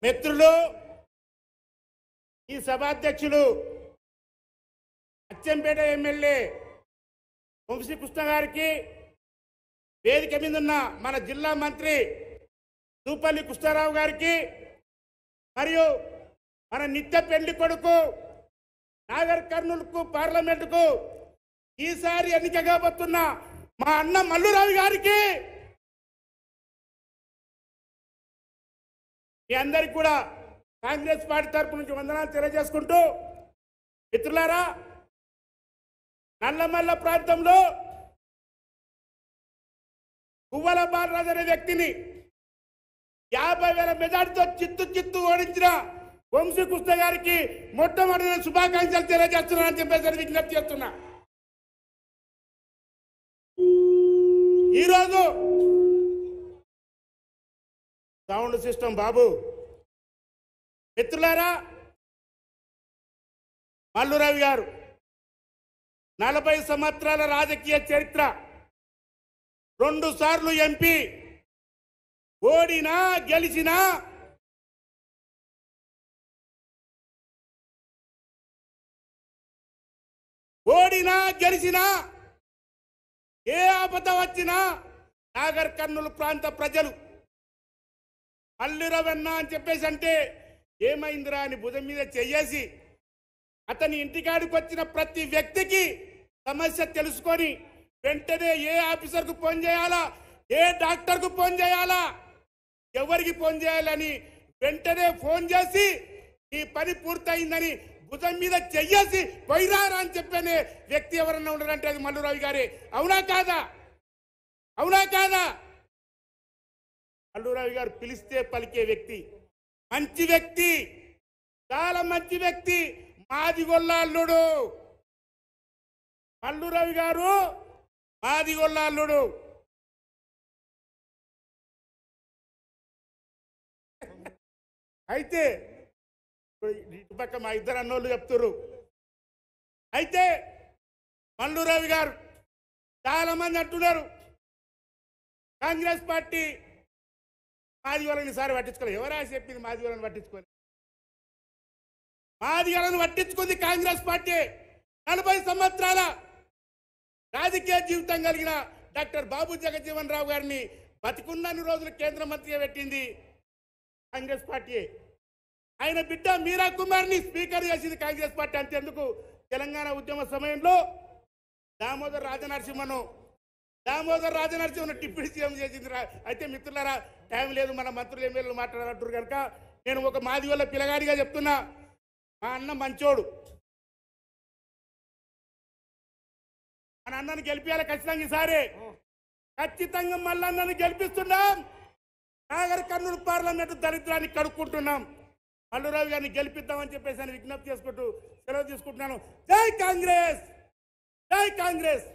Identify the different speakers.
Speaker 1: మిత్రులు, ఈ సభాధ్యక్షులు అచ్చంపేట ఎమ్మెల్యే వంశీకృష్ణ గారికి, వేదిక మీద ఉన్న మన జిల్లా మంత్రి దూపల్లి కృష్ణారావు గారికి, మరియు మన నిత్య పెళ్లి కొడుకు నాగర్ కర్నూలుకు పార్లమెంటుకు ఈసారి ఎన్నిక కాబోతున్న మా అన్న మల్లురావు గారికి, మీ అందరికి కూడా కాంగ్రెస్ పార్టీ తరపు నుంచి వందనాలు తెలియజేసుకుంటూ, మిత్రులారా, నల్లమల్ల ప్రాంతంలో గువ్వల బాలరాజు అనే వ్యక్తిని 50,000 మెజార్టీతో చిత్తు ఓడించిన వంశీకృష్ణ గారికి మొట్టమొదటి శుభాకాంక్షలు తెలియజేస్తున్నానని చెప్పేసి విజ్ఞప్తి చేస్తున్నా. ఈరోజు సౌండ్ సిస్టమ్ బాబు, మిత్రులారా, మల్లురావు గారు 40 సంవత్సరాల రాజకీయ చరిత్ర, 2 సార్లు ఎంపీ, ఓడినా గెలిచినా ఏ ఆపద వచ్చినా నాగర్ కర్నూలు ప్రాంత ప్రజలు మల్లురావన్న అని చెప్పేసి అంటే ఏమైందిరా అని భుజం మీద చెయ్యేసి అతని ఇంటికాడికి వచ్చిన ప్రతి వ్యక్తికి సమస్య తెలుసుకొని వెంటనే ఏ ఆఫీసర్కు ఫోన్ చేయాలా, ఏ డాక్టర్కు ఫోన్ చేయాలా, ఎవరికి ఫోన్ చేయాలని వెంటనే ఫోన్ చేసి ఈ పని పూర్తయిందని భుజం మీద చెయ్యేసి పోయిరారా అని చెప్పనే వ్యక్తి ఎవరన్నా ఉన్నారంటే అది మల్లురావు గారే. అవునా కాదా? అవునా కాదా? మల్లురావు గారు పిలిస్తే పలికే వ్యక్తి, మంచి వ్యక్తి, చాలా మంచి వ్యక్తి, మాదిగొల్ల అల్లుడు. మల్లురావు గారు మాదిగొల్ల అల్లుడు. అయితే ఇటుపక్క మా ఇద్దరు అన్నోళ్ళు చెప్తున్నారు. అయితే మల్లురావు గారు చాలా మంది అంటున్నారు కాంగ్రెస్ పార్టీ మాదిగోళ్ళని ఈసారి పట్టించుకోలేదు. ఎవరా చెప్పింది మాదిగోళ్ళని పట్టించుకోలేదు? మాదిగోళ్ళని పట్టించుకుంది కాంగ్రెస్ పార్టీ. 40 సంవత్సరాల రాజకీయ జీవితం కలిగిన డాక్టర్ బాబు జగజ్జీవన్ రావు గారిని బతికున్నన్ని రోజులు కేంద్ర మంత్రిగా పెట్టింది కాంగ్రెస్ పార్టీ. ఆయన బిడ్డ మీరా కుమార్ని స్పీకర్ చేసింది కాంగ్రెస్ పార్టీ. అంతేందుకు తెలంగాణ ఉద్యమ సమయంలో దామోదర్ రాజనరసింహను డిప్యూటీ సీఎం చేసింది. అయితే మిత్రులారా, టైం లేదు, మన మంత్రులు ఎమ్మెల్యేలు మాట్లాడాలంటారు కనుక నేను ఒక మాదిగొల్ల పిల్లగాడిగా చెప్తున్నా. మా అన్న మంచోడు, మన అన్నను గెలిపించాలి ఖచ్చితంగా. ఈసారి ఖచ్చితంగా మల్లన్నను గెలిపిస్తున్నాం. నాగర్ కర్నూలు పార్లమెంటు దరిద్రాన్ని కడుక్కుంటున్నాం. మల్లురావు గారిని గెలిపిద్దామని చెప్పేసి విజ్ఞప్తి చేసుకుంటూ సెలవు తీసుకుంటున్నాను. జై కాంగ్రెస్, జై కాంగ్రెస్.